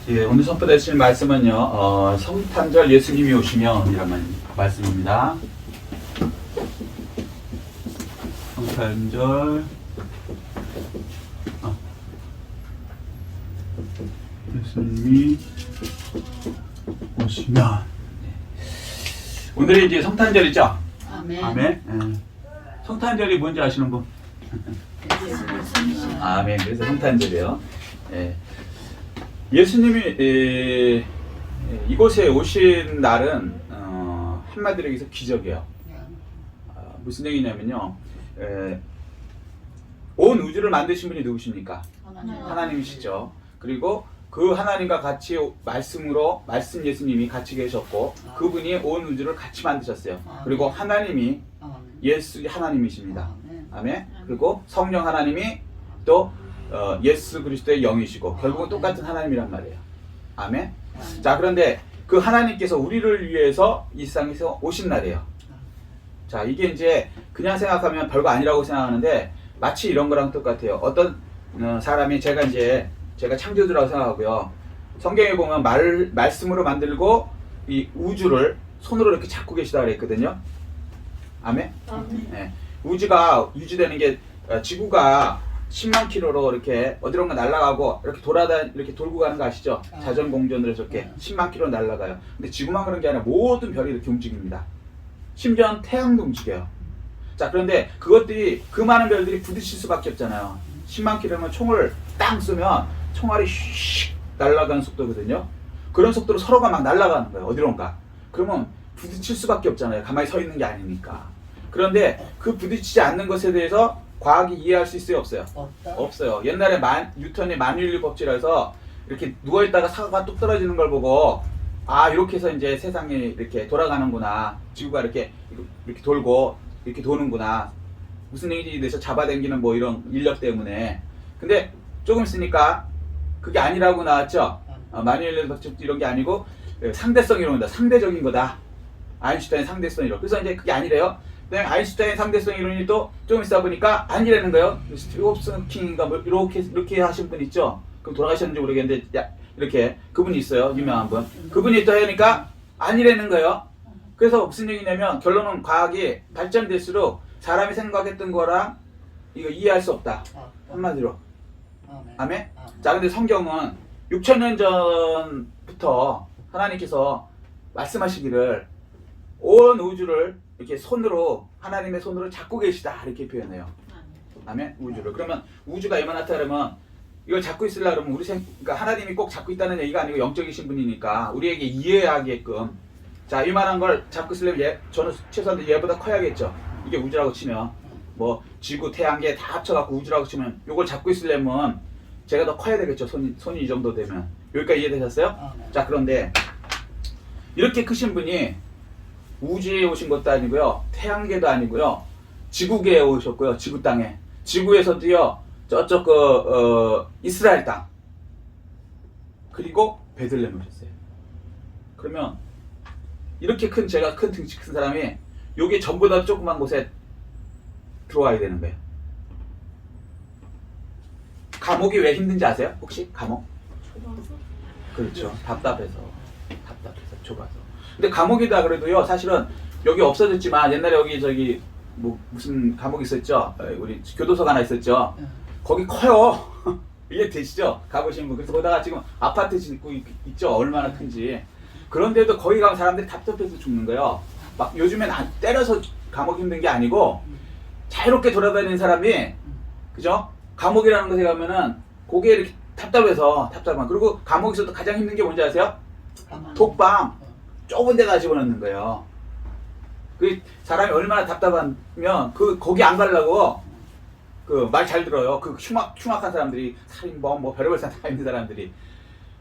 예, 오늘 선포되실 말씀은요, 성탄절 예수님이 오시면 이란 말씀입니다. 성탄절, 예수님이 오시면. 오늘이 이제 성탄절이죠? 아멘. 아멘. 성탄절이 뭔지 아시는 분? 아멘. 그래서 성탄절이에요. 예. 예수님이 이곳에 오신 날은 한마디로 얘기해서 기적이에요. 무슨 얘기냐면요, 온 우주를 만드신 분이 누구십니까? 하나님이시죠. 그리고 그 하나님과 같이 말씀 예수님이 같이 계셨고 그분이 온 우주를 같이 만드셨어요. 그리고 하나님이 예수 하나님이십니다. 아멘. 그리고 성령 하나님이 또 예수 그리스도의 영이시고 결국은 똑같은 하나님이란 말이에요. 아멘. 자, 그런데 그 하나님께서 우리를 위해서 이 세상에서 오신 날이에요. 자, 이게 이제 그냥 생각하면 별거 아니라고 생각하는데 마치 이런 거랑 똑같아요. 어떤 사람이 제가 창조주라고 생각하고요. 성경에 보면 말씀으로 만들고 이 우주를 손으로 이렇게 잡고 계시다 그랬거든요. 아멘. 네. 우주가 유지되는 게 지구가 10만 킬로로 이렇게 어디론가 날아가고 이렇게 이렇게 돌고 가는 거 아시죠? 자전 공전으로 이렇게 10만 킬로 날아가요. 근데 지구만 그런 게 아니라 모든 별이 이렇게 움직입니다. 심지어 태양도 움직여요. 자, 그런데 그것들이 그 많은 별들이 부딪힐 수밖에 없잖아요. 10만 킬로면 총을 땅 쏘면 총알이 휙 날아가는 속도거든요. 그런 속도로 서로가 막 날아가는 거예요. 어디론가. 그러면 부딪힐 수밖에 없잖아요. 가만히 서 있는 게 아니니까. 그런데 그 부딪히지 않는 것에 대해서 과학이 이해할 수 있어요? 없어요? 없어요. 옛날에 뉴턴의 만유인류 법칙이라서 이렇게 누워있다가 사과가 뚝 떨어지는 걸 보고 이렇게 해서 이제 세상이 이렇게 돌아가는구나. 지구가 이렇게 돌고 이렇게 도는구나. 무슨 일이 돼서 잡아당기는 뭐 이런 인력 때문에. 근데 조금 있으니까 그게 아니라고 나왔죠? 만유인류 법칙 이런 게 아니고 상대성 이론이다. 상대적인 거다. 아인슈타인 상대성 이론. 그래서 이제 그게 아니래요. 아인슈타인 상대성 이론이 또 조금 있다 보니까 아니라는 거예요. 스티브 홉스킹인가 뭐 이렇게 하신 분 있죠. 그럼 돌아가셨는지 모르겠는데 이렇게 그분이 있어요. 유명한 분. 그분이 또 하니까 아니라는 거예요. 그래서 무슨 얘기냐면 결론은 과학이 발전될수록 사람이 생각했던 거랑 이거 이해할 수 없다. 한마디로. 아멘. 자, 근데 성경은 6,000년 전부터 하나님께서 말씀하시기를 온 우주를 이렇게 손으로 하나님의 손으로 잡고 계시다 이렇게 표현해요. 아멘. 우주를. 그러면 우주가 얼마나 나타나면 이걸 잡고 있으려면 그러니까 하나님이 꼭 잡고 있다는 얘기가 아니고 영적이신 분이니까 우리에게 이해하게끔 자, 이만한 걸 잡고 있으려면 저는 최소한 얘보다 커야겠죠. 이게 우주라고 치면 뭐 지구, 태양계 다 합쳐갖고 우주라고 치면 이걸 잡고 있으려면 제가 더 커야 되겠죠. 손이 이 정도 되면. 여기까지 이해되셨어요? 자, 그런데 이렇게 크신 분이 우주에 오신 것도 아니고요. 태양계도 아니고요. 지구계에 오셨고요. 지구 땅에. 지구에서도요. 저쪽 이스라엘 땅. 그리고 베들레헴에 오셨어요. 그러면 이렇게 제가 큰 등치 큰 사람이 여기 전부 다 조그만 곳에 들어와야 되는 거예요. 감옥이 왜 힘든지 아세요? 혹시 감옥? 좁아서? 그렇죠. 답답해서 좁아서. 근데 감옥이다 그래도요. 사실은 여기 없어졌지만 옛날에 여기 뭐 무슨 감옥 있었죠? 우리 교도소가 하나 있었죠. 거기 커요. 이해되시죠? 가보신 분. 그래서 거기다가 지금 아파트 짓고 있죠. 얼마나 큰지. 그런데도 거기 가면 사람들이 답답해서 죽는 거예요. 막 요즘엔 때려서 감옥 힘든 게 아니고 자유롭게 돌아다니는 사람이 그죠? 감옥이라는 곳에 가면은 거기에 이렇게 답답해서 그리고 감옥에서도 가장 힘든 게 뭔지 아세요? 독방. 좁은 데다 집어넣는 거예요. 그 사람이 얼마나 답답하면 거기 안 가려고 말 잘 들어요. 그 흉악한 사람들이 살인범 뭐 별의별 사람 다 있는 사람들이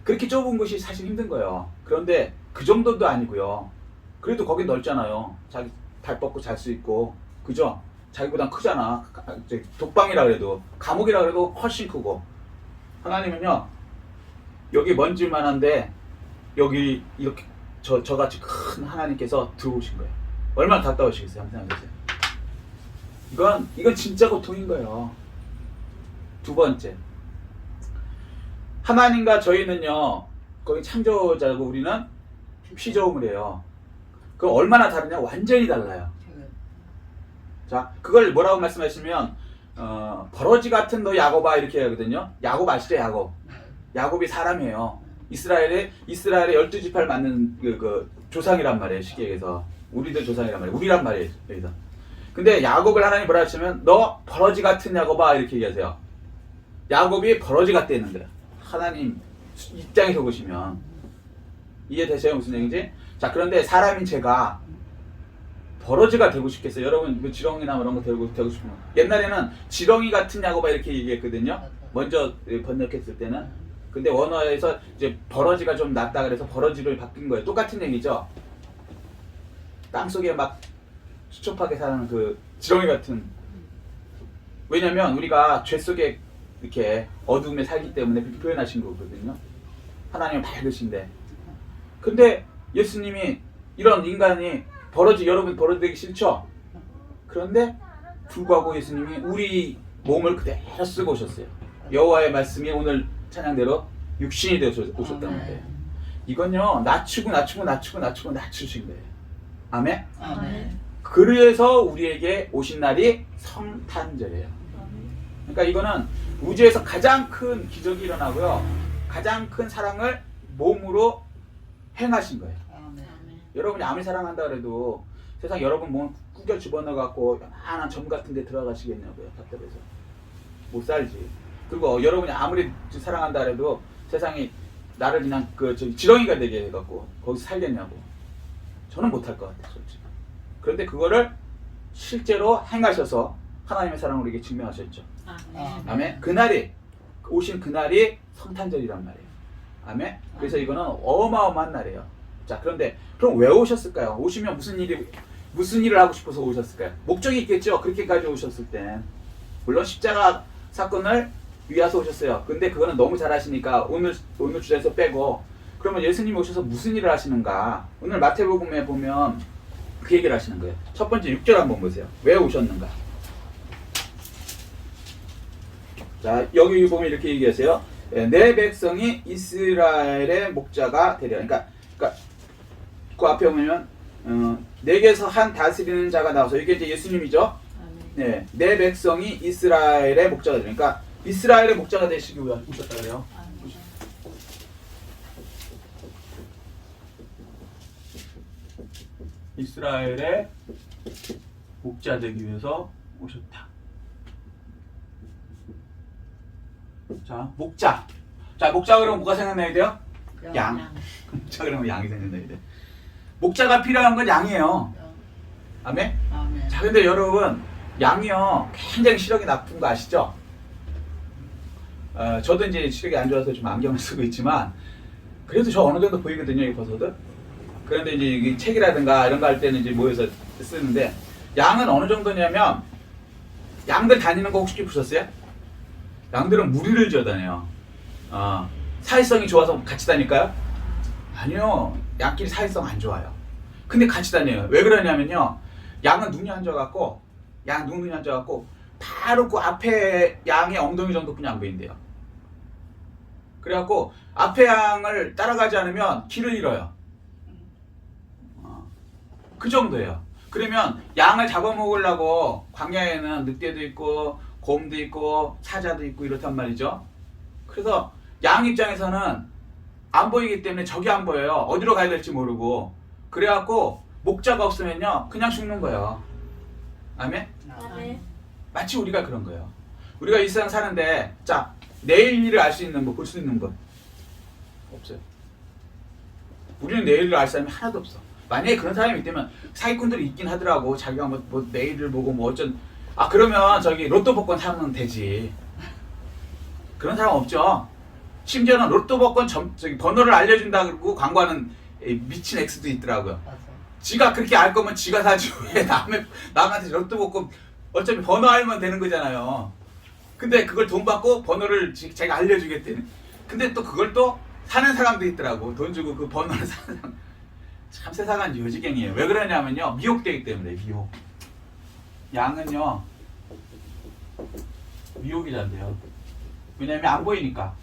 그렇게 좁은 곳이 사실 힘든 거예요. 그런데 그 정도도 아니고요. 그래도 거긴 넓잖아요. 자기 발 뻗고 잘 수 있고 그죠? 자기보단 크잖아. 독방이라 그래도 감옥이라 그래도 훨씬 크고 하나님은요 여기 먼지만한데 여기 이렇게 저같이 큰 하나님께서 들어오신 거예요. 얼마나 가까우시겠어요? 한번 생각해보세요. 이건 진짜 고통인 거예요. 두 번째, 하나님과 저희는요 거기 창조자고 우리는 피조물이에요. 그럼 얼마나 다르냐? 완전히 달라요. 자, 그걸 뭐라고 말씀하시면 버러지 같은 너 야곱아 이렇게 하거든요. 야곱 아시죠? 야곱. 야곱이 사람이에요. 이스라엘의 12지파를 만든 그 조상이란 말이에요. 시기에서 우리들 조상이란 말이에요. 우리란 말이에요. 여기서. 근데 야곱을 하나님 뭐라 하시면 너 버러지 같은 야곱아 이렇게 얘기하세요. 야곱이 버러지 같다는 거예요. 하나님 입장에서 보시면 이해되세요? 무슨 얘기인지? 자, 그런데 사람인 제가 버러지가 되고 싶겠어요. 여러분 뭐 지렁이나 이런 거 되고 싶으면 옛날에는 지렁이 같은 야곱아 이렇게 얘기했거든요. 먼저 번역했을 때는. 근데 원어에서 이제 버러지가 좀 낫다 그래서 버러지로 바뀐 거예요. 똑같은 얘기죠. 땅속에 막 수초하게 사는 그 지렁이 같은. 왜냐면 우리가 죄 속에 이렇게 어둠에 살기 때문에 그렇게 표현하신 거거든요. 하나님은 밝으신데. 근데 예수님이 이런 인간이 여러분 버러지 되기 싫죠? 그런데 불구하고 예수님이 우리 몸을 그대로 쓰고 오셨어요. 여호와의 말씀이 오늘 찬양대로 육신이 되어 오셨다는 거예요. 이건요 낮추고 낮추신 거예요. 아멘? 아멘. 그래서 우리에게 오신 날이 성탄절이에요. 그러니까 이거는 우주에서 가장 큰 기적이 일어나고요. 가장 큰 사랑을 몸으로 행하신 거예요. 여러분이 아무리 사랑한다 그래도 세상 여러분 몸 꾸겨 집어넣어갖고 요만한 점 같은 데 들어가시겠냐고요. 답답해서 못 살지. 그리고 여러분이 아무리 사랑한다 그래도 세상이 나를 그냥 지렁이가 되게 해갖고 거기서 살겠냐고. 저는 못할 것 같아요, 솔직히. 그런데 그거를 실제로 행하셔서 하나님의 사랑을 우리에게 증명하셨죠. 아멘. 그날이 오신 그날이 성탄절이란 말이에요. 아멘. 그래서 이거는 어마어마한 날이에요. 자, 그런데 그럼 왜 오셨을까요? 오시면 무슨 일을 하고 싶어서 오셨을까요? 목적이 있겠죠. 그렇게까지 오셨을 땐 물론 십자가 사건을 위해서 오셨어요. 근데 그거는 너무 잘 아시니까 오늘 주제에서 빼고, 그러면 예수님이 오셔서 무슨 일을 하시는가? 오늘 마태복음에 보면 그 얘기를 하시는 거예요. 첫 번째 6절 한번 보세요. 왜 오셨는가? 자, 여기 보면 이렇게 얘기하세요. 내 백성이 이스라엘의 목자가 되려. 그러니까 그 앞에 보면 내게서 한 다스리는 자가 나와서, 이게 이제 예수님이죠. 네, 내 백성이 이스라엘의 목자가 되려. 그러니까 이스라엘의 목자가 되시기 위해 오셨다 그래요. 이스라엘의 목자 되기 위해서 오셨다. 자, 목자. 자, 목자 그러면 뭐가 생각나야 돼요? 양. 목자 그러면 양이 생각나야 돼. 목자가 필요한 건 양이에요. 아멘? 아멘. 자, 근데 여러분, 양이요 굉장히 시력이 나쁜 거 아시죠? 저도 이제 시력이 안 좋아서 좀 안경을 쓰고 있지만 그래도 저 어느 정도 보이거든요, 이 버섯은. 그런데 이제 이 책이라든가 이런 거 할 때는 이제 모여서 쓰는데, 양은 어느 정도냐면, 양들 다니는 거 혹시 보셨어요? 양들은 무리를 지어 다녀요. 사회성이 좋아서 같이 다닐까요? 아니요. 양끼리 사회성 안 좋아요. 근데 같이 다녀요. 왜 그러냐면요. 양은 눈이 앉아갖고, 눈이 앉아갖고, 바로 그 앞에 양의 엉덩이 정도뿐이 안 보인대요. 그래갖고, 앞에 양을 따라가지 않으면 길을 잃어요. 그 정도예요. 그러면 양을 잡아먹으려고 광야에는 늑대도 있고 곰도 있고 사자도 있고 이렇단 말이죠. 그래서 양 입장에서는 안 보이기 때문에 적이 안 보여요. 어디로 가야 될지 모르고. 그래갖고 목자가 없으면요 그냥 죽는 거예요. 아멘? 아멘. 마치 우리가 그런 거예요. 우리가 이 세상 사는데, 자, 내일 일을 알 수 있는 거, 볼 수 있는 거 없어요. 우리는 내일을 알 사람이 하나도 없어. 만약에 그런 사람이 있다면 사기꾼들이 있긴 하더라고. 자기가 뭐 내일을 보고 뭐 그러면 저기 로또 복권 사면 되지. 그런 사람 없죠. 심지어는 로또 복권 저기 번호를 알려준다 그러고 광고하는 미친 X도 있더라고요. 맞아. 지가 그렇게 알 거면 지가 사지 왜 남한테 로또 복권, 어차피 번호 알면 되는 거잖아요. 근데 그걸 돈 받고 번호를 제가 알려주겠대는. 근데 또 그걸 또 사는 사람도 있더라고. 돈 주고 그 번호를 사는 사람. 참 세상은 요지경이에요. 왜 그러냐면요, 미혹되기 때문에. 미혹. 양은요 미혹이 잘 돼요. 왜냐면 안 보이니까.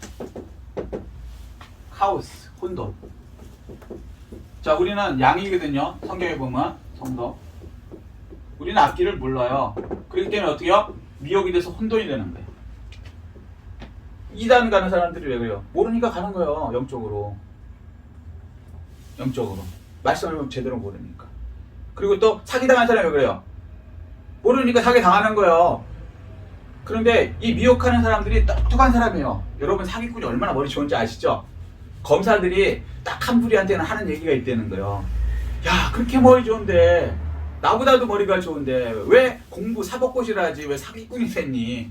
카오스, 혼돈. 자, 우리는 양이거든요. 성경에 보면 성도. 우리는 앞길을 몰라요. 그렇기 때문에 어떻게요? 미혹이 돼서 혼돈이 되는 거예요. 이단 가는 사람들이 왜 그래요? 모르니까 가는 거예요. 영적으로. 말씀을 제대로 모르니까. 그리고 또 사기당한 사람이 왜 그래요? 모르니까 사기당하는 거예요. 그런데 이 미혹하는 사람들이 똑똑한 사람이에요. 여러분 사기꾼이 얼마나 머리 좋은지 아시죠? 검사들이 딱 한 부리한테는 하는 얘기가 있다는 거예요. 야, 그렇게 머리 좋은데 나보다도 머리가 좋은데 왜 공부 사법고시를 하지? 왜 사기꾼이 됐니?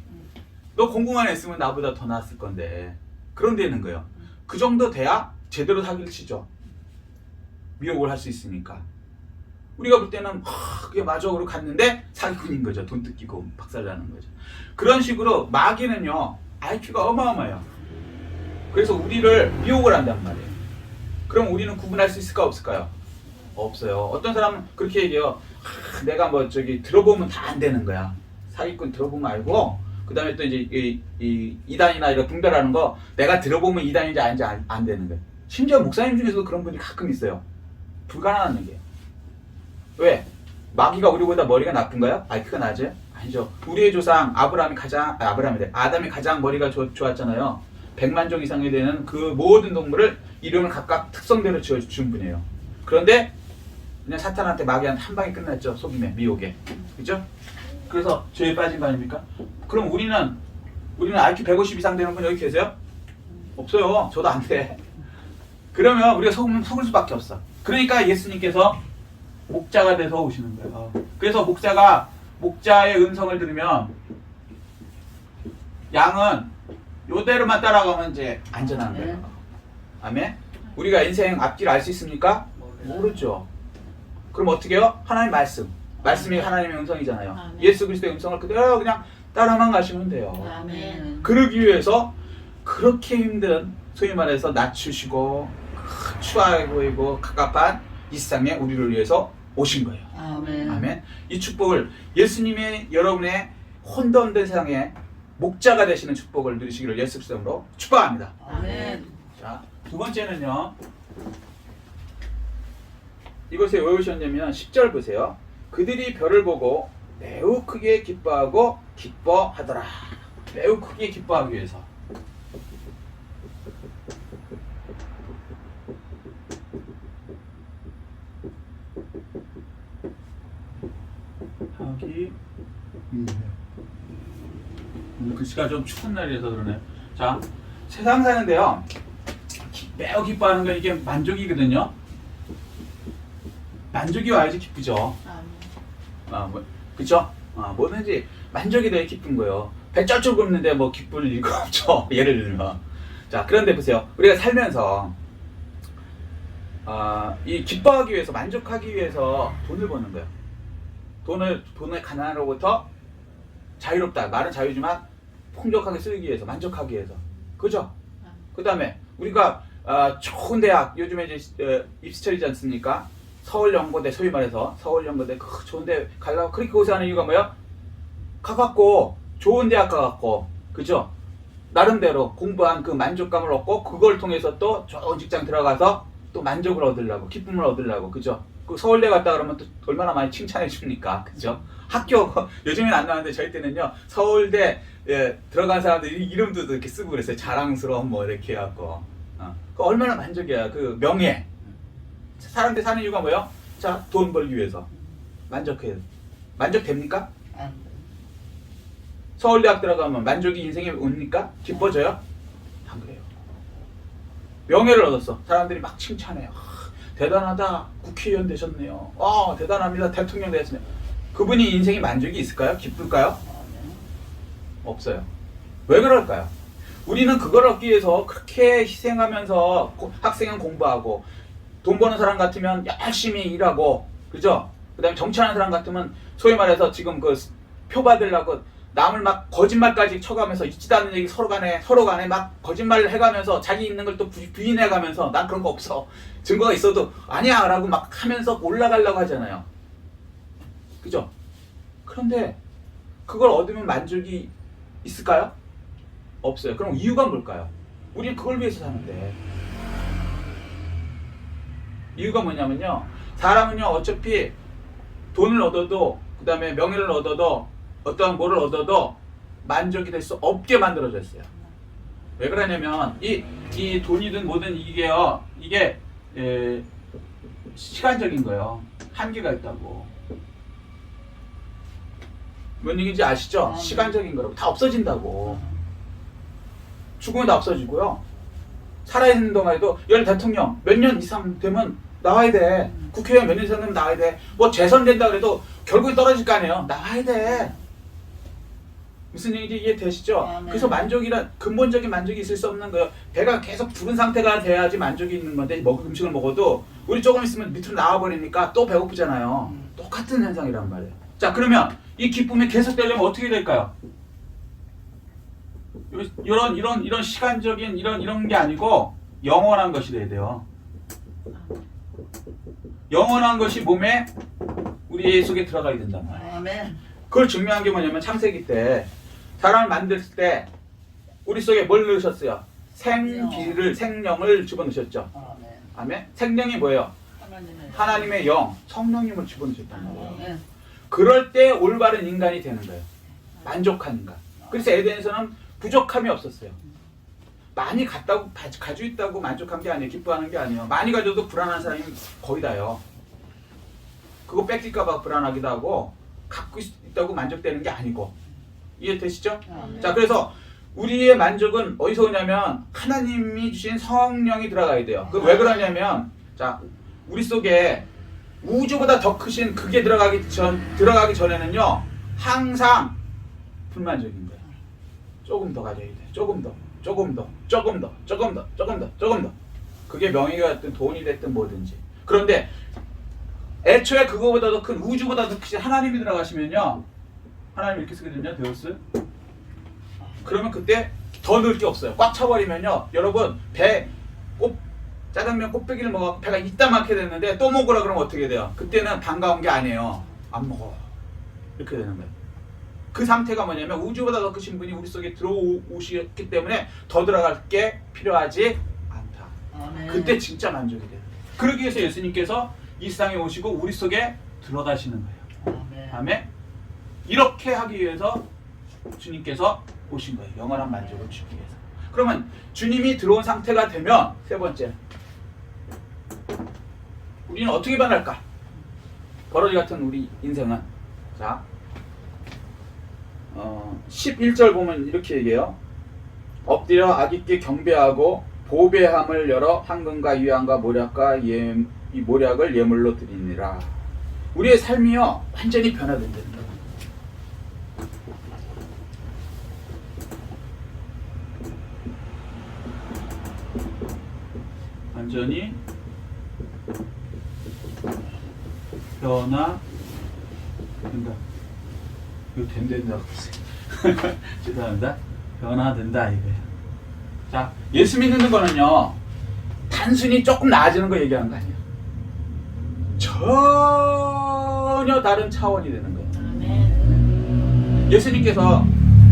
너 공부만 했으면 나보다 더 나았을 건데. 그런 데는 거예요. 그 정도 돼야 제대로 사기를 치죠. 미혹을 할 수 있으니까. 우리가 볼 때는 그게 맞아 그러고 갔는데 사기꾼인 거죠. 돈 뜯기고 박살나는 거죠. 그런 식으로 마귀는요 IQ가 어마어마해요. 그래서 우리를 미혹을 한단 말이에요. 그럼 우리는 구분할 수 있을까 없을까요? 없어요. 어떤 사람은 그렇게 얘기해요. 내가 뭐 저기 들어보면 다 안 되는 거야. 사기꾼 들어보면 알고 그 다음에 또 이제 이 이단이나 이런 분별하는 거 내가 들어보면 이단인지 아닌지 안 되는 거예요. 심지어 목사님 중에서도 그런 분이 가끔 있어요. 불가능한 얘기예요. 왜? 마귀가 우리보다 머리가 나쁜가요? IQ가 낮아요? 아니죠. 우리의 조상 아담이 가장 머리가 좋았잖아요. 100만 종 이상이 되는 그 모든 동물을 이름을 각각 특성대로 지어준 분이에요. 그런데 그냥 사탄한테 마귀한테 한 방에 끝났죠. 속임에, 미혹에. 그죠? 그래서 죄에 빠진 거 아닙니까? 그럼 우리는 IQ 150 이상 되는 분 여기 계세요? 없어요. 저도 안 돼. 그러면 우리가 속을 수밖에 없어. 그러니까 예수님께서 목자가 돼서 오시는 거예요. 그래서 목자의 음성을 들으면 양은 요대로만 따라가면 이제 안전한 거예요. 아멘? 우리가 인생 앞길 알 수 있습니까? 모르죠. 그럼 어떻게 해요? 하나님 말씀이 하나님의 음성이잖아요. 아멘. 예수 그리스도의 음성을 그대로 그냥 따라만 가시면 돼요. 아멘. 그러기 위해서 그렇게 힘든 소위 말해서 낮추시고 추하게 보이고 갑갑한 이 세상에 우리를 위해서 오신 거예요. 아멘. 아멘. 이 축복을 예수님의 여러분의 혼돈된 세상에 목자가 되시는 축복을 누리시기를 예수 그리스도로 축복합니다. 아멘. 자, 두 번째는요. 이것에 왜 오셨냐면 10절 보세요. 그들이 별을 보고 매우 크게 기뻐하고 기뻐하더라. 매우 크게 기뻐하기 위해서. 하기 오늘 글씨가 좀 추운 날이라서 그러네요. 자, 세상 사는데요. 매우 기뻐하는 건 이게 만족이거든요. 만족이 와야지 기쁘죠. 그쵸? 뭐든지 만족이 돼야 기쁜 거예요. 배 쩔쩔 굶는데 뭐 기쁠 리가 없죠. 예를 들면. 자, 그런데 보세요. 우리가 살면서 이 기뻐하기 위해서, 만족하기 위해서 돈을 버는 거예요. 돈을 가난으로부터 자유롭다. 말은 자유지만 풍족하게 쓰기 위해서, 만족하기 위해서. 그죠? 그 다음에 우리가 좋은 대학, 요즘에 이제 입시철이지 않습니까? 서울연고대, 소위 말해서 서울연고대 좋은 데 가려고 그렇게 고생하는 이유가 뭐야? 가갖고 좋은 대학 가갖고, 그죠? 나름대로 공부한 그 만족감을 얻고 그걸 통해서 또 좋은 직장 들어가서 또 만족을 얻으려고, 기쁨을 얻으려고, 그죠? 그 서울대 갔다 그러면 또 얼마나 많이 칭찬해 줍니까? 그죠? 학교 요즘엔 안 나왔는데 저희 때는요 서울대 들어간 사람들 이름도 이렇게 쓰고 그랬어요. 자랑스러운 뭐 이렇게 해갖고 그 얼마나 만족이야. 그 명예. 사람들 사는 이유가 뭐예요? 자, 돈 벌기 위해서. 만족해요. 만족됩니까? 서울대학 들어가면 만족이 인생에 옵니까? 기뻐져요? 안 그래요. 명예를 얻었어. 사람들이 막 칭찬해요. 대단하다. 국회의원 되셨네요. 대단합니다. 대통령 되셨네요. 그분이 인생에 만족이 있을까요? 기쁠까요? 없어요. 왜 그럴까요? 우리는 그걸 얻기 위해서 그렇게 희생하면서 학생은 공부하고 돈 버는 사람 같으면 열심히 일하고, 그죠? 그 다음에 정치하는 사람 같으면 소위 말해서 지금 그 표 받으려고 남을 막 거짓말까지 쳐가면서 있지도 않는 얘기 서로 간에 막 거짓말을 해가면서 자기 있는 걸 또 부인해가면서 난 그런 거 없어. 증거가 있어도 아니야 라고 막 하면서 올라가려고 하잖아요. 그죠? 그런데 그걸 얻으면 만족이 있을까요? 없어요. 그럼 이유가 뭘까요? 우리는 그걸 위해서 사는데. 이유가 뭐냐면요. 사람은요, 어차피 돈을 얻어도, 그 다음에 명예를 얻어도, 어떠한 뭐를 얻어도 만족이 될 수 없게 만들어졌어요. 왜 그러냐면, 이 돈이든 뭐든 이게요, 이게, 시간적인 거예요. 한계가 있다고. 뭔 얘기인지 아시죠? 시간적인 거라고. 다 없어진다고. 죽으면 다 없어지고요. 살아있는 동안에도 열 대통령 몇 년 이상 되면 나와야 돼. 국회의원 몇 년 이상 되면 나와야 돼. 뭐 재선 된다 그래도 결국에 떨어질 거 아니에요. 나와야 돼. 무슨 얘기인지 이해되시죠? 그래서 만족이란 근본적인 만족이 있을 수 없는 거예요. 배가 계속 부른 상태가 돼야지 만족이 있는 건데 음식을 먹어도 우리 조금 있으면 밑으로 나와버리니까 또 배고프잖아요. 똑같은 현상이란 말이에요. 자, 그러면 이 기쁨이 계속되려면 어떻게 될까요? 이런 시간적인 이런 게 아니고 영원한 것이 돼야 돼요. 영원한 것이 몸에 우리 속에 들어가야 된단 말이에요. 그걸 증명한 게 뭐냐면 창세기 때 사람을 만들 때 우리 속에 뭘 넣으셨어요? 생령을 집어넣으셨죠. 아멘. 생령이 뭐예요? 하나님의 영, 성령님을 집어넣으셨단 말이에요. 그럴 때 올바른 인간이 되는 거예요. 만족한 인간. 그래서 에덴에서는 부족함이 없었어요. 많이 가지고 있다고 만족한 게 아니에요. 기뻐하는 게 아니에요. 많이 가져도 불안한 사람이 거의 다요. 그거 뺏길까봐 불안하기도 하고 갖고 있다고 만족되는 게 아니고. 이해되시죠? 자, 그래서 우리의 만족은 어디서 오냐면 하나님이 주신 성령이 들어가야 돼요. 그 왜 그러냐면 자, 우리 속에 우주보다 더 크신 그게 들어가기 전에는요 항상 불만족인 거예요. 조금 더 가져야 돼. 조금 더. 그게 명예가 됐든 돈이 됐든 뭐든지. 그런데 애초에 그거보다 더 큰 우주보다 더 크신 하나님이 들어가시면요. 하나님 이렇게 쓰거든요. 데우스. 그러면 그때 더 넣을 게 없어요. 꽉 차버리면요. 여러분 짜장면 꽃배기를 먹어 배가 이따만하게 됐는데 또 먹으라 그러면 어떻게 돼요? 그때는 반가운 게 아니에요. 안 먹어. 이렇게 되는 거예요. 그 상태가 뭐냐면 우주보다 더 크신 분이 우리 속에 들어오시기 때문에 더 들어갈 게 필요하지 않다. 아멘. 그때 진짜 만족이 돼요. 그러기 위해서 예수님께서 이 세상에 오시고 우리 속에 들어가시는 거예요. 아멘. 아멘. 이렇게 하기 위해서 주님께서 오신 거예요. 영원한 만족을 주기 위해서. 그러면 주님이 들어온 상태가 되면 세 번째 우리는 어떻게 변할까? 버러지 같은 우리 인생은 자 11절 보면 이렇게 얘기해요. 엎드려 악있게 경배하고 보배함을 열어 황금과 유향과 모략과 이 모략을 예물로 드리니라. 우리의 삶이요 완전히 변화된다는 거예요. 완전히 변화된다. 이거 된다고 했어요. 죄송합니다. 변화된다 이거예요. 자, 예수 믿는 거는요 단순히 조금 나아지는 거 얘기하는 거 아니에요. 전혀 다른 차원이 되는 거예요. 아멘. 예수님께서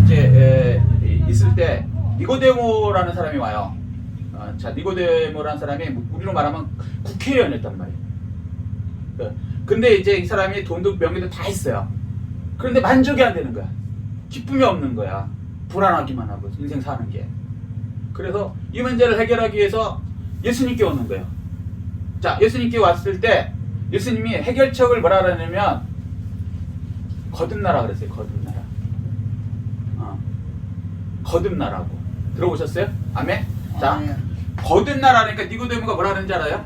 이제 있을 때 니고데모라는 사람이 와요. 자, 니고데모라는 사람이 우리로 말하면 국회의원이었단 말이에요. 근데 이제 이 사람이 돈도 명예도 다 있어요. 그런데 만족이 안 되는 거야. 기쁨이 없는 거야. 불안하기만 하고 인생 사는 게. 그래서 이 문제를 해결하기 위해서 예수님께 오는 거예요. 자, 예수님께 왔을 때 예수님이 해결책을 뭐라 그러냐면 거듭나라 그랬어요. 거듭나라. 거듭나라고. 들어보셨어요? 아멘? 자, 거듭나라니까 니고데모가 뭐라 그러는지 알아요?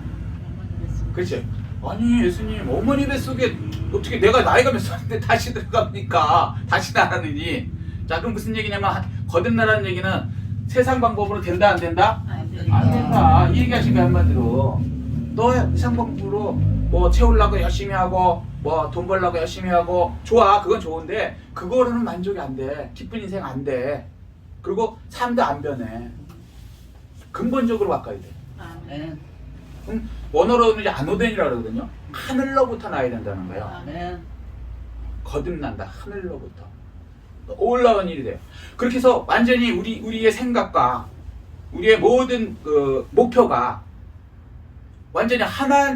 그렇죠. 아니 예수님 어머니 뱃속에 어떻게 내가 나이가 몇 살인데 다시 들어갑니까? 다시 나라느니. 자, 그럼 무슨 얘기냐면 거듭나라는 얘기는 세상 방법으로 된다 안 된다? 안 된다. 이 얘기하신 거야 한마디로. 너 세상 방법으로 뭐 채우려고 열심히 하고 뭐 돈 벌려고 열심히 하고 좋아. 그건 좋은데 그거로는 만족이 안 돼. 기쁜 인생 안 돼. 그리고 삶도 안 변해. 근본적으로 바꿔야 돼. 아멘. 원어로는 이제 아노덴이라고 그러거든요. 하늘로부터 나야 된다는 거예요. 아멘. 거듭난다. 하늘로부터. 올라온 일이 돼요. 그렇게 해서 완전히 우리의 생각과 우리의 모든 그 목표가 완전히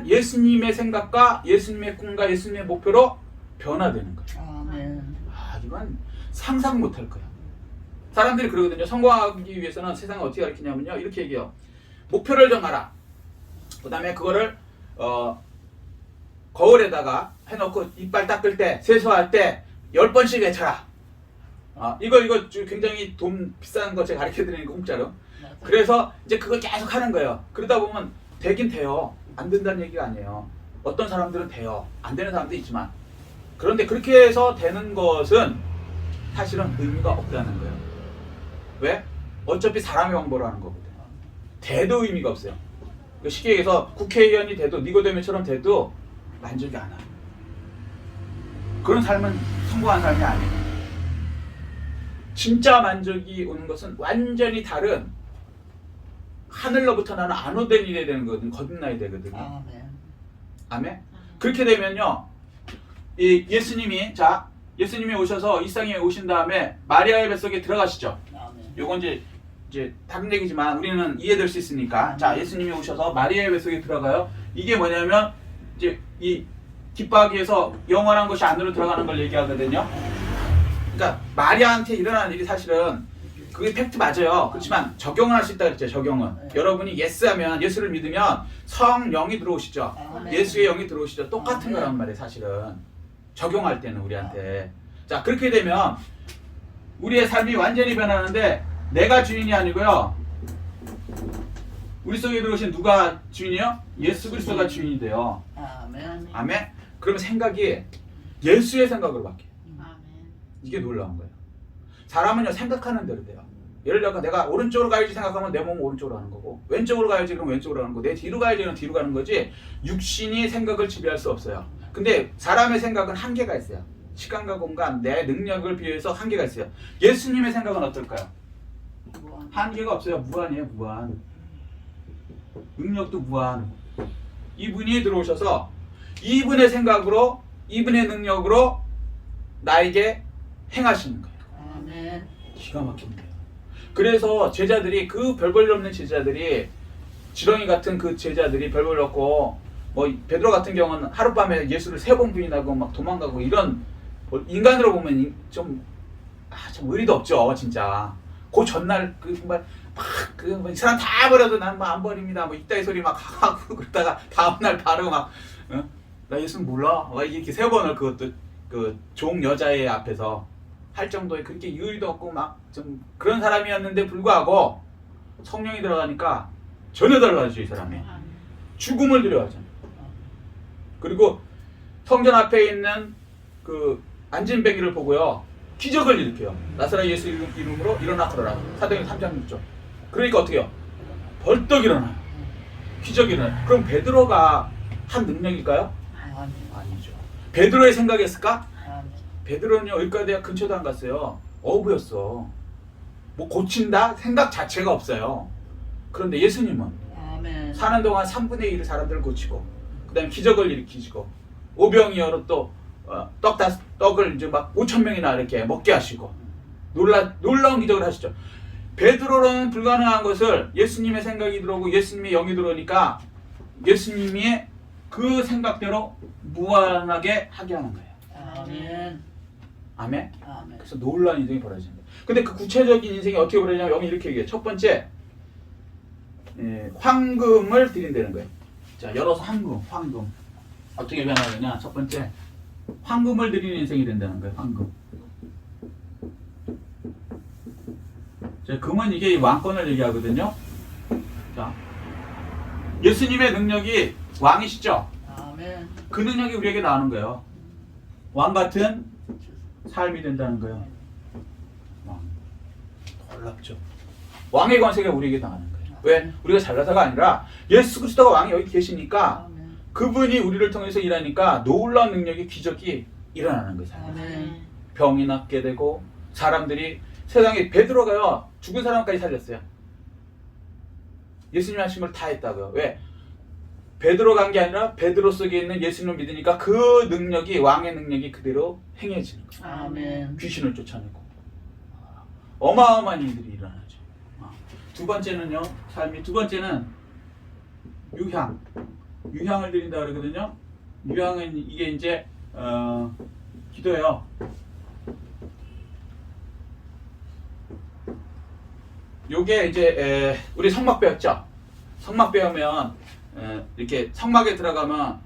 예수님의 생각과 예수님의 꿈과 예수님의 목표로 변화되는 거예요. 아멘. 이건 상상 못할 거야. 사람들이 그러거든요. 성공하기 위해서는 세상을 어떻게 가르치냐면요. 이렇게 얘기해요. 목표를 정하라. 그 다음에 그거를 거울에다가 해놓고 이빨 닦을 때, 세수할 때 10번씩 외쳐라. 이거 굉장히 돈 비싼 거 제가 가르쳐드리는 거 공짜로. 맞아요. 그래서 이제 그걸 계속 하는 거예요. 그러다 보면 되긴 돼요. 안 된다는 얘기가 아니에요. 어떤 사람들은 돼요. 안 되는 사람도 있지만. 그런데 그렇게 해서 되는 것은 사실은 의미가 없다는 거예요. 왜? 어차피 사람의 왕보로 하는 거거든요. 돼도 의미가 없어요. 쉽게 얘기해서 국회의원이 돼도 니고데모처럼 돼도 만족이 안 와요. 그런 삶은 성공한 삶이 아니에요. 진짜 만족이 오는 것은 완전히 다른 하늘로부터 나는 안오된 일이 되는 거거든요. 거듭나야 되거든요. 아멘. 아멘. 그렇게 되면요, 예수님이 오셔서 이 땅에 오신 다음에 마리아의 뱃속에 들어가시죠. 아멘. 요건 이제 다른 얘기지만 우리는 이해될 수 있으니까. 자, 예수님이 오셔서 마리아의 뱃속에 들어가요. 이게 뭐냐면 이제 이 깃바귀에서 영원한 것이 안으로 들어가는 걸 얘기하거든요. 그러니까 마리아한테 일어나는 일이 사실은 그게 팩트 맞아요. 그렇지만 적용을 할 수 있다 그랬죠. 적용은. 여러분이 예스하면, 예수를 믿으면 성령이 들어오시죠. 예수의 영이 들어오시죠. 똑같은 거란 말이에요. 사실은 적용할 때는 우리한테. 자, 그렇게 되면 우리의 삶이 완전히 변하는데 내가 주인이 아니고요. 우리 속에 들어오신 누가 주인이요? 예수 그리스도가 주인이 돼요. 아멘. 아멘. 그러면 생각이 예수의 생각으로 바뀌어요. 아멘. 이게 놀라운 거예요. 사람은요, 생각하는 대로 돼요. 예를 들어 내가 오른쪽으로 가야지 생각하면 내 몸은 오른쪽으로 가는 거고, 왼쪽으로 가야지 그럼 왼쪽으로 가는 거고, 내 뒤로 가야지 그럼 뒤로 가는 거지, 육신이 생각을 지배할 수 없어요. 근데 사람의 생각은 한계가 있어요. 시간과 공간, 내 능력을 비해서 한계가 있어요. 예수님의 생각은 어떨까요? 한계가 없어요. 무한이에요. 무한. 능력도 무한. 이분이 들어오셔서 이분의 생각으로, 이분의 능력으로 나에게 행하시는 거예요. 아멘. 기가 막힙니다. 그래서 제자들이, 그 별 볼 일 없는 제자들이, 지렁이 같은 그 제자들이 별 볼 일 없고, 뭐 베드로 같은 경우는 하룻밤에 예수를 3번 부인하고 막 도망가고, 이런 인간으로 보면 좀 의리도 없죠. 진짜 그 전날 정말 이 사람 다 버려도 난 뭐 안 버립니다. 뭐 이따위 소리 막 하고 그러다가 다음날 바로 막 나 예수는 몰라. 이렇게 3번을 그것도 그 종 여자의 앞에서 할 정도의 그렇게 유의도 없고 막 좀 그런 사람이었는데 불구하고 성령이 들어가니까 전혀 달라지죠. 이 사람이 죽음을 두려워하잖아요. 그리고 성전 앞에 있는 그 안진뱅이를 보고요, 기적을 일으켜요. 나사렛 예수 이름으로 일어나 걸어라. 사도행전 3장 6절. 그러니까 어떻게 해요? 벌떡 일어나요. 기적이 일어나요. 그럼 베드로가 한 능력일까요? 아니죠. 베드로의 생각이었을까? 베드로는요, 의과대학 근처도 안 갔어요. 어부였어. 뭐 고친다? 생각 자체가 없어요. 그런데 예수님은 아멘. 사는 동안 3분의 1을 사람들을 고치고, 그 다음에 기적을 일으키시고, 오병이어로 또 떡을 이제 막 5,000명이나 이렇게 먹게 하시고, 놀라운 기적을 하시죠. 베드로로는 불가능한 것을 예수님의 생각이 들어오고 예수님의 영이 들어오니까 예수님이 그 생각대로 무한하게 하게 하는 거예요. 아멘. 아멘. 아멘. 그래서 놀라운 인생이 벌어지는 거예요. 근데 그 구체적인 인생이 어떻게 벌어지냐면 여기 이렇게 얘기해요. 첫 번째, 황금을 드린다는 거예요. 자, 열어서 황금. 어떻게 변화되냐? 첫 번째, 황금을 드리는 인생이 된다는 거예요. 황금. 자, 금은 이게 왕권을 얘기하거든요. 자, 예수님의 능력이 왕이시죠? 아멘. 그 능력이 우리에게 나오는 거예요. 왕 같은 삶이 된다는 거예요. 왕. 놀랍죠. 왕의 권세가 우리에게 당하는 거예요. 왜? 우리가 잘나서가 아니라 예수 그리스도가 왕이 여기 계시니까, 아멘. 그분이 우리를 통해서 일하니까 놀라운 능력이, 기적이 일어나는 거예요. 아멘. 병이 낫게 되고, 사람들이, 세상에 베드로가요, 죽은 사람까지 살렸어요. 예수님 하신 걸 다 했다고요. 왜? 베드로가 한 게 아니라 베드로 속에 있는 예수님을 믿으니까 그 능력이, 왕의 능력이 그대로 행해지는 거예요. 아멘. 귀신을 쫓아내고 어마어마한 일들이 일어나죠. 두 번째는요, 삶이, 두 번째는 유향. 유향을 드린다 그러거든요. 유향은 이게 이제 기도예요. 요게 이제 우리 성막 배웠죠. 성막 배우면 이렇게 성막에 들어가면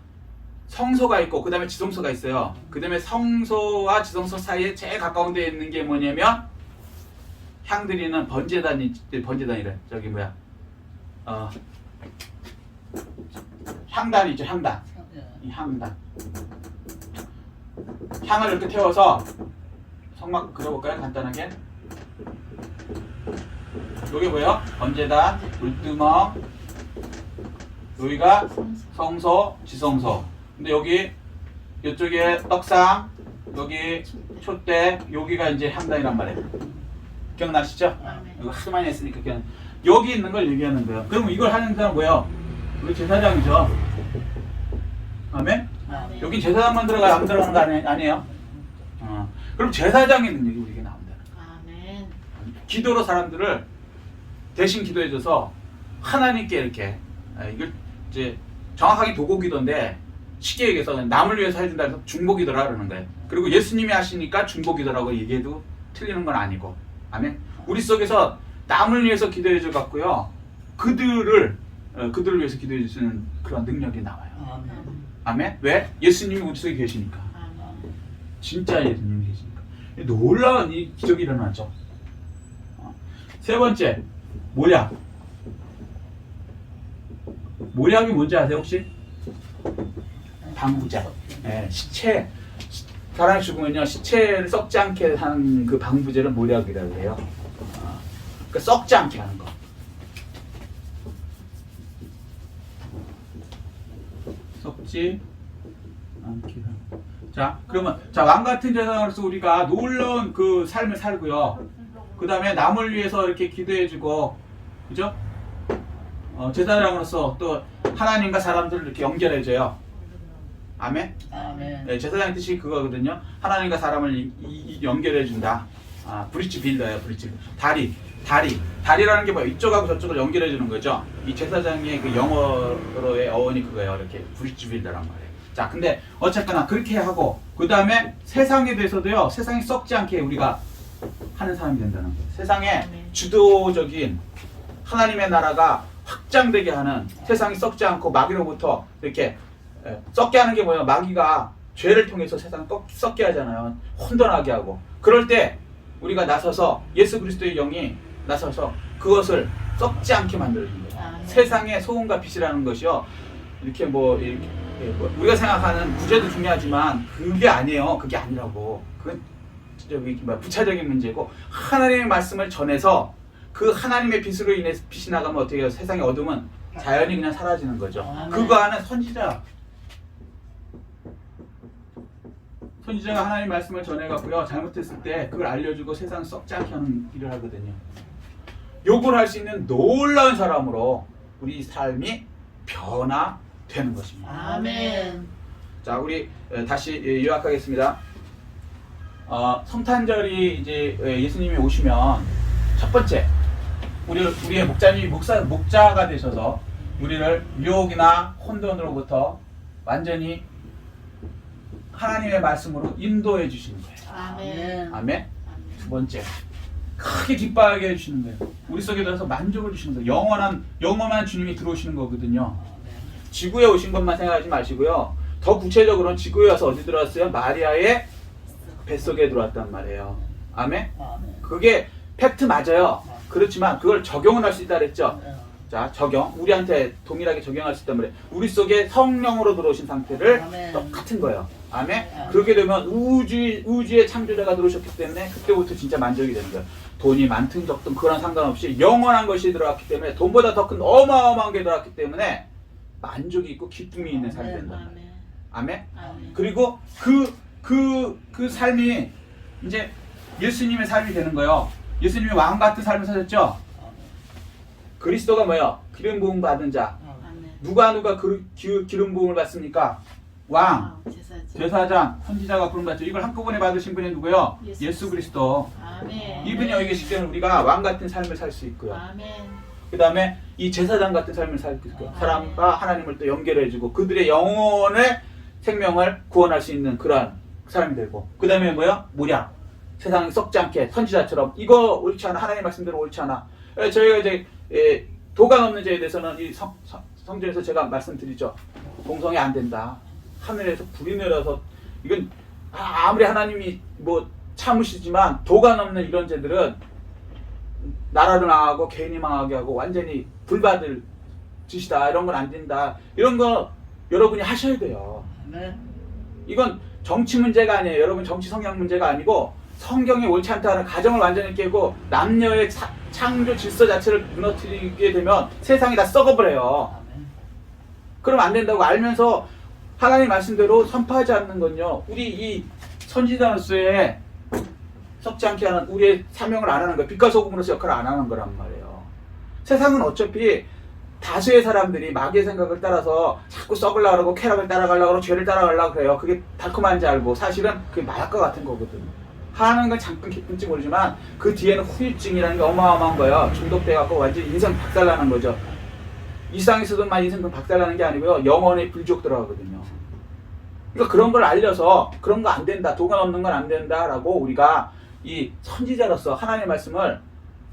성소가 있고 그 다음에 지성소가 있어요. 그 다음에 성소와 지성소 사이에 제일 가까운 데 있는 게 뭐냐면 향 드리는 번제단이래. 저기 뭐야 향단이 있죠. 향단. 이 향단. 향을 이렇게 태워서 성막 그려볼까요? 간단하게. 요게 뭐예요? 번제단, 물두멍, 여기가 성소, 지성소. 근데 여기 이쪽에 떡상, 여기 촛대, 여기가 이제 향단이란 말이에요. 기억나시죠? 이거 하도 많이 했으니까 그냥 여기 있는 걸 얘기하는 거예요. 그럼 이걸 하는 사람은 뭐예요? 우리 제사장이죠. 아멘? 여기 제사장만 들어가요? 안 들어가는 거 아니에요? 그럼 제사장의 능력이 우리에게 나온다는 거예요. 기도로 사람들을 대신 기도해줘서 하나님께 이렇게 이걸 이제 정확하게 도곡기도인데 쉽게 얘기해서 남을 위해서 해준다 해서 중보기도라 그러는 거예요. 그리고 예수님이 하시니까 중보기도라고 얘기해도 틀리는 건 아니고. 아멘. 우리 속에서 남을 위해서 기도해줘 갖고요. 그들을 위해서 기도해 주시는 그런 능력이 나와요. 아멘. 왜? 예수님이 우리 속에 계시니까. 진짜 예수님이 계시니까. 놀라운 이 기적이 일어나죠. 세 번째, 모략. 모략이 뭔지 아세요 혹시? 방부제. 네, 시체. 사람이 죽으면요 시체를 썩지 않게 하는 그 방부제를 모략이라고 해요. 그러니까 썩지 않게 하는 거. 썩지 않게 하는 거. 자, 그러면 왕 같은 제사장으로서 우리가 놀라운 그 삶을 살고요. 그 다음에 남을 위해서 이렇게 기도해주고, 그죠? 제사장으로서 또 하나님과 사람들을 이렇게 연결해줘요. 아멘? 아멘. 네, 제사장의 뜻이 그거거든요. 하나님과 사람을 연결해준다. 브릿지 빌더예요, 브릿지. 다리라는 게 뭐예요? 이쪽하고 저쪽을 연결해주는 거죠. 이 제사장의 그 영어로의 어원이 그거예요. 이렇게 브릿지 빌더란 말이에요. 자, 근데 어쨌거나 그렇게 하고, 그 다음에 세상에 대해서도요, 세상이 썩지 않게 우리가 하는 사람이 된다는 거예요. 세상에 주도적인 하나님의 나라가 확장되게 하는, 세상이 썩지 않고 마귀로부터 이렇게 썩게 하는 게 뭐예요? 마귀가 죄를 통해서 세상을 썩게 하잖아요. 혼돈하게 하고. 그럴 때 우리가 나서서 예수 그리스도의 영이 나서서 그것을 썩지 않게 만들어준 거예요. 세상의 소금과 빛이라는 것이요. 이렇게 우리가 생각하는 부재도 중요하지만 그게 아니에요. 그게 아니라고. 그건 부차적인 문제고, 하나님의 말씀을 전해서 그 하나님의 빛으로 인해서 빛이 나가면 어떻게 해요? 세상의 어둠은 자연히 그냥 사라지는 거죠. 그거 하는 선지자가 하나님의 말씀을 전해갖고요, 잘못했을 때 그걸 알려주고 세상 썩지 않게 하는 일을 하거든요. 요걸 할 수 있는 놀라운 사람으로 우리 삶이 변화되는 것입니다. 아멘. 자, 우리 다시 요약하겠습니다. 성탄절이 이제 예수님이 오시면 첫 번째, 우리의 목자님이 목자가 되셔서 우리를 유혹이나 혼돈으로부터 완전히 하나님의 말씀으로 인도해 주시는 거예요. 아멘. 아멘. 두 번째, 크게 기뻐하게 해주시는 거예요. 우리 속에 들어서 만족을 주시는 거예요. 영원한 주님이 들어오시는 거거든요. 지구에 오신 것만 생각하지 마시고요. 더 구체적으로는 지구에 와서 어디 들어왔어요? 마리아의 뱃속에 들어왔단 말이에요. 아멘? 그게 팩트 맞아요. 그렇지만 그걸 적용을 할 수 있다 그랬죠. 자, 적용. 우리한테 동일하게 적용할 수 있단 말이에요. 우리 속에 성령으로 들어오신 상태를 아멘. 똑같은 거예요. 아멘? 그렇게 되면 우주의 창조자가 들어오셨기 때문에 그때부터 진짜 만족이 되는 거예요. 돈이 많든 적든 그런 상관없이 영원한 것이 들어왔기 때문에, 돈보다 더 큰 어마어마한 게 들어왔기 때문에 만족이 있고 기쁨이 있는 삶이 된단 말이에요. 아멘? 그리고 그 삶이 이제 예수님의 삶이 되는 거예요. 예수님이 왕 같은 삶을 사셨죠? 그리스도가 뭐예요? 기름 부음 받은 자. 누가 기름 부음을 받습니까? 왕, 제사장, 선지자가 부름 받죠. 이걸 한꺼번에 받으신 분이 누구예요? 예수 그리스도. 아멘. 이분이 여기 계시기 때문에 우리가 왕 같은 삶을 살 수 있고요. 아멘. 그 다음에 이 제사장 같은 삶을 살고 사람과 하나님을 또 연결해주고 그들의 영혼의 생명을 구원할 수 있는 그러한 사람이 되고 그 다음에 뭐야? 무량. 세상에 썩지 않게 선지자처럼 이거 옳지 않아. 하나님 말씀대로 옳지 않아. 저희가 이제 도가 넘는 죄에 대해서는 이 성전에서 제가 말씀드리죠. 동성애 안 된다. 하늘에서 불이 내려서 이건 아무리 하나님이 뭐 참으시지만 도가 넘는 이런 죄들은 나라를 망하고 개인이 망하게 하고 완전히 불받을 짓이다. 이런 건 안 된다. 이런 거 여러분이 하셔야 돼요. 아멘. 이건 정치 문제가 아니에요. 여러분 정치 성향 문제가 아니고 성경이 옳지 않다는 가정을 완전히 깨고 남녀의 창조 질서 자체를 무너뜨리게 되면 세상이 다 썩어버려요. 아멘. 그럼 안 된다고 알면서 하나님 말씀대로 선포하지 않는 건요. 우리 이 선지자로서의 썩지 않게 하는 우리의 사명을 안 하는 거예요. 빛과 소금으로서 역할을 안 하는 거란 말이에요. 세상은 어차피 다수의 사람들이 마귀의 생각을 따라서 자꾸 썩으려고 그러고 쾌락을 따라가려고 그러고 죄를 따라가려고 그래요. 그게 달콤한지 알고 사실은 그게 마약과 같은 거거든요. 하는 건 잠깐 기쁜지 모르지만 그 뒤에는 후유증이라는 게 어마어마한 거예요. 중독돼갖고 완전히 인생 박살나는 거죠. 일상에서도만 인생 박살나는 게 아니고요. 영혼의 불족 들어가거든요. 그러니까 그런 걸 알려서 그런 거 안 된다. 도가 넘는 건 안 된다라고 우리가 이 선지자로서 하나님의 말씀을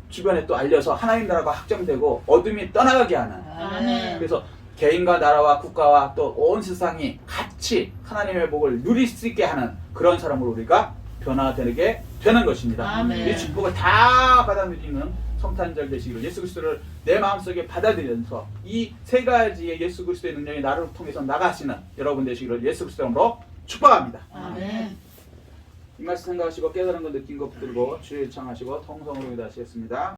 주변에 또 알려서 하나님 나라가 확정되고 어둠이 떠나가게 하는 아멘. 그래서 개인과 나라와 국가와 또 온 세상이 같이 하나님의 복을 누릴 수 있게 하는 그런 사람으로 우리가 변화되게 되는 것입니다. 아멘. 이 축복을 다 받아들이는 성탄절 되시기를 예수 그리스도를 내 마음속에 받아들이면서 이 세 가지의 예수 그리스도의 능력이 나를 통해서 나가시는 여러분 되시기를 예수 그리스도로 축복합니다. 아멘. 이 말씀 생각하시고 깨달은 거 느낀 거 붙들고 주의 청하시고 통성으로 기도하시겠습니다.